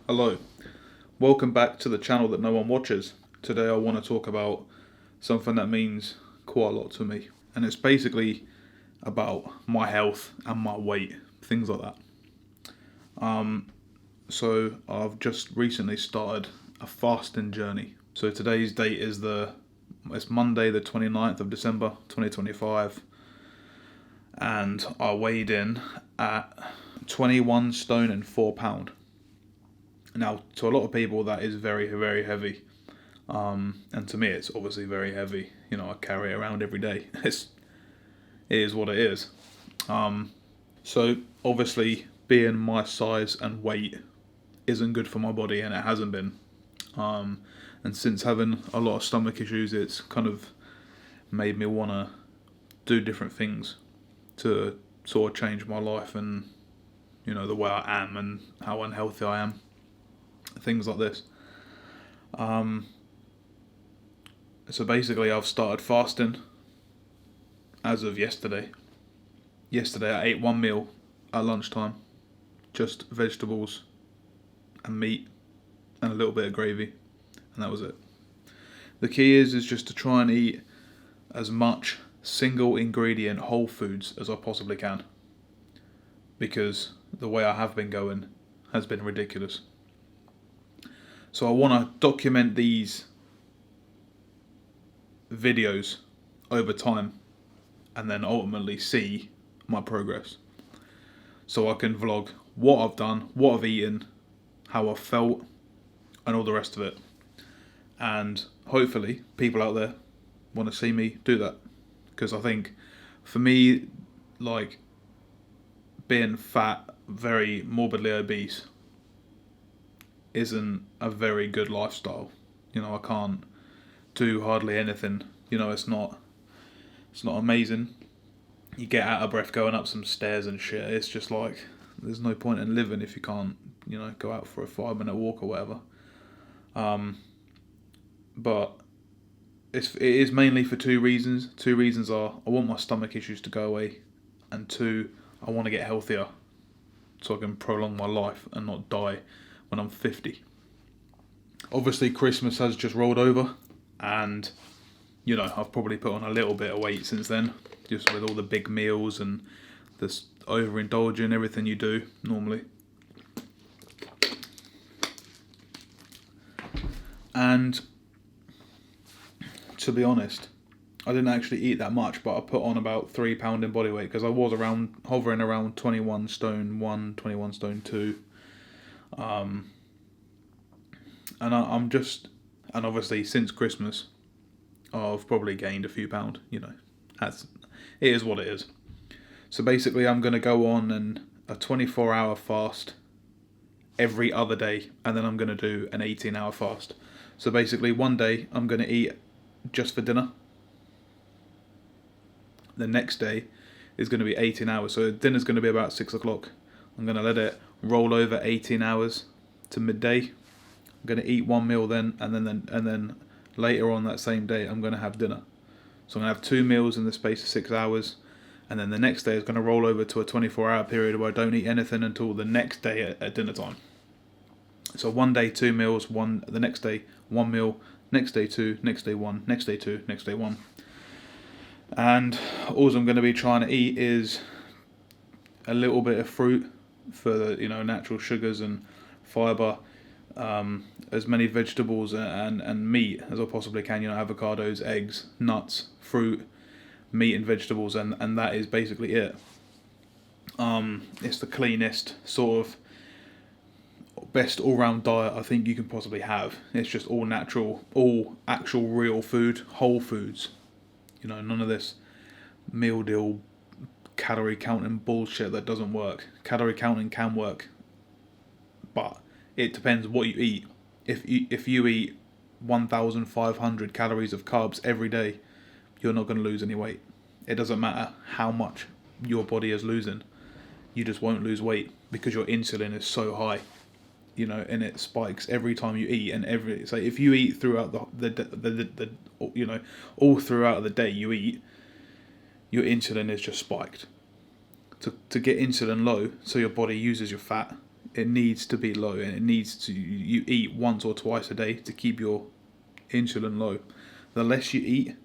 Hello, welcome back to the channel that no one watches. Today I want to talk about something that means quite a lot to me, and it's basically about my health and my weight, things like that. So I've just recently started a fasting journey. So today's date is it's Monday the 29th of December 2025, and I weighed in at 21 stone and 4 pound. Now, to a lot of people, that is very, very heavy. And to me, it's obviously very heavy. You know, I carry it around every day. It is what it is. So, obviously, being my size and weight isn't good for my body, and it hasn't been. And since having a lot of stomach issues, it's kind of made me want to do different things to sort of change my life and, the way I am and how unhealthy I am. Things like this. So basically, I've started fasting as of yesterday. Yesterday, I ate one meal at lunchtime, just vegetables and meat and a little bit of gravy, and that was it. The key is just to try and eat as much single ingredient whole foods as I possibly can, because the way I have been going has been ridiculous. So I want to document these videos over time and then ultimately see my progress. So I can vlog what I've done, what I've eaten, how I've felt, and all the rest of it. And hopefully people out there want to see me do that. Because I think for me, like, being fat, very morbidly obese, isn't a very good lifestyle. I can't do hardly anything. It's not amazing. You get out of breath going up some stairs and shit. It's just like, there's no point in living if you can't, go out for a 5-minute walk or whatever. But it is mainly for two reasons. Two reasons are, I want my stomach issues to go away, and two, I want to get healthier so I can prolong my life and not die when I'm 50. Obviously, Christmas has just rolled over, and I've probably put on a little bit of weight since then, just with all the big meals and this overindulging everything you do normally. And to be honest, I didn't actually eat that much, but I put on about 3 pound in body weight because I was hovering around 21 stone 1, 21 stone 2. And obviously since Christmas, I've probably gained a few pound. It is what it is. So basically, I'm going to go on a 24-hour fast every other day, and then I'm going to do an 18-hour fast. So basically, one day I'm going to eat just for dinner. The next day is going to be 18 hours. So dinner's going to be about 6 o'clock. I'm going to let it roll over 18 hours to midday. I'm going to eat one meal then, and then later on that same day, I'm going to have dinner. So I'm going to have 2 meals in the space of 6 hours, and then the next day is going to roll over to a 24-hour period where I don't eat anything until the next day at dinner time. So one day 2 meals, the next day 1 meal, next day 2, next day 1, next day 2, next day 1. And all I'm going to be trying to eat is a little bit of fruit for the natural sugars and fibre, as many vegetables and meat as I possibly can. Avocados, eggs, nuts, fruit, meat and vegetables, and that is basically it. It's the cleanest sort of best all-round diet I think you can possibly have. It's just all natural, all actual real food, whole foods. None of this meal deal calorie counting bullshit that doesn't work. Calorie counting can work, but it depends what you eat. If you eat 1,500 calories of carbs every day, you're not going to lose any weight. It doesn't matter how much your body is losing, you just won't lose weight because your insulin is so high, and it spikes every time you eat. And so if you eat throughout the all throughout the day you eat, your insulin is just spiked. To get insulin low, so your body uses your fat, it needs to be low, and it needs to, you eat once or twice a day to keep your insulin low. The less you eat,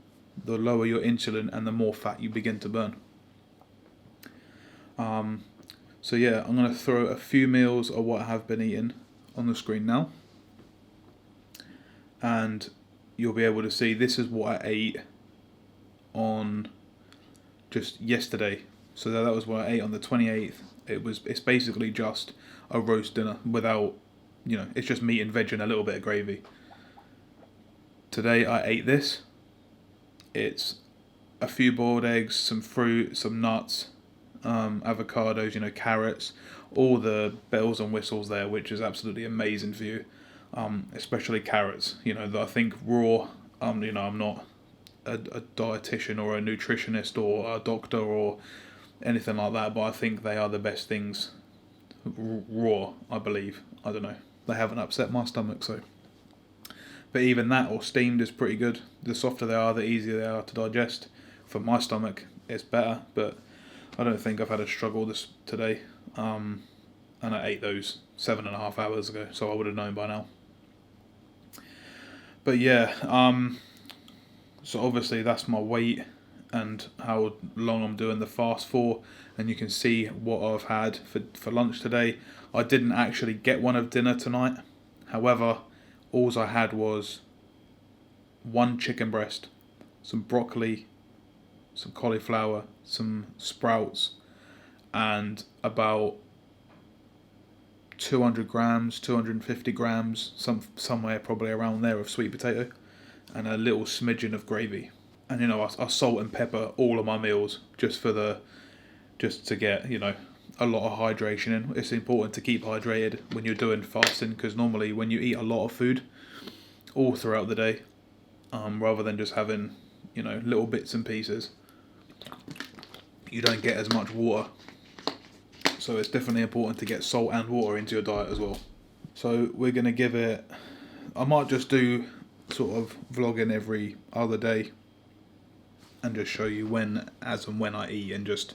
the lower your insulin and the more fat you begin to burn. So yeah, I'm going to throw a few meals of what I have been eating on the screen now, and you'll be able to see this is what I ate on just yesterday. So that was what I ate on the 28th. It's basically just a roast dinner without, it's just meat and veg and a little bit of gravy. Today I ate this. It's a few boiled eggs, some fruit, some nuts, avocados, carrots, all the bells and whistles there, which is absolutely amazing for you. Especially carrots, I think raw, I'm not a dietitian or a nutritionist or a doctor or anything like that, but I think they are the best things raw, I believe. I don't know. They haven't upset my stomach, so. But even that, or steamed, is pretty good. The softer they are, the easier they are to digest. For my stomach, it's better, but I don't think I've had a struggle this today. And I ate those 7.5 hours ago, so I would have known by now. But yeah, so obviously that's my weight and how long I'm doing the fast for, and you can see what I've had for lunch today. I didn't actually get one of dinner tonight. However, all I had was one chicken breast, some broccoli, some cauliflower, some sprouts, and about 200 grams, 250 grams, somewhere probably around there of sweet potato, and a little smidgen of gravy. And I salt and pepper all of my meals just to get a lot of hydration in. It's important to keep hydrated when you're doing fasting, because normally when you eat a lot of food all throughout the day, rather than just having little bits and pieces, you don't get as much water. So it's definitely important to get salt and water into your diet as well. So we're going to give it, I might just do sort of vlogging every other day and just show you as and when I eat, and just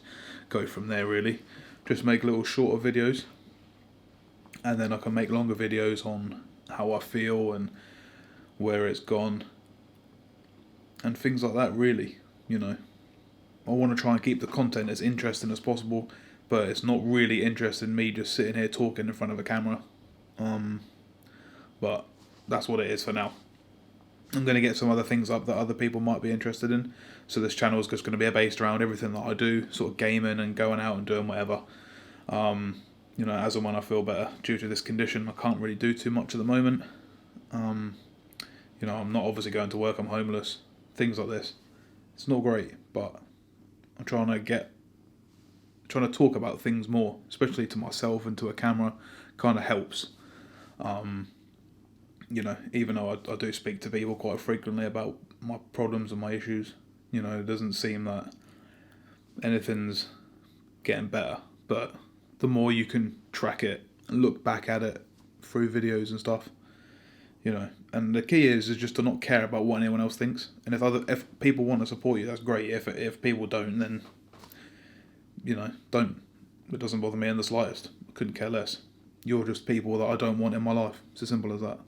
go from there really. Just make little shorter videos, and then I can make longer videos on how I feel and where it's gone and things like that really. I want to try and keep the content as interesting as possible, but it's not really interesting me just sitting here talking in front of a camera. But that's what it is for now. I'm going to get some other things up that other people might be interested in. So this channel is just going to be based around everything that I do, sort of gaming and going out and doing whatever. As and when I feel better. Due to this condition, I can't really do too much at the moment. I'm not obviously going to work, I'm homeless. Things like this. It's not great, but I'm trying to talk about things more, especially to myself and to a camera, kind of helps. Even though I do speak to people quite frequently about my problems and my issues, it doesn't seem that anything's getting better. But the more you can track it and look back at it through videos and stuff, and the key is just to not care about what anyone else thinks. And if people want to support you, that's great. If people don't, then don't. It doesn't bother me in the slightest. I couldn't care less. You're just people that I don't want in my life. It's as simple as that.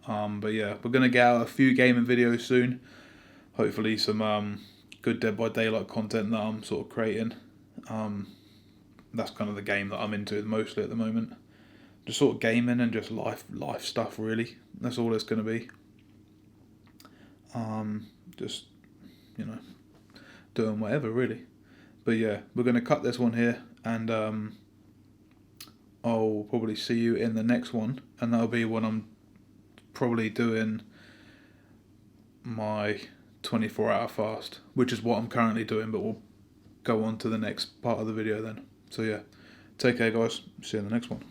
But yeah, we're going to get out a few gaming videos soon. Hopefully some good Dead by Daylight content that I'm sort of creating. That's kind of the game that I'm into mostly at the moment. Just sort of gaming and just life stuff really. That's all it's going to be. Just, doing whatever really. But yeah, we're going to cut this one here, and I'll probably see you in the next one, and that'll be when I'm probably doing my 24-hour fast, which is what I'm currently doing, but we'll go on to the next part of the video then. So yeah, take care guys, see you in the next one.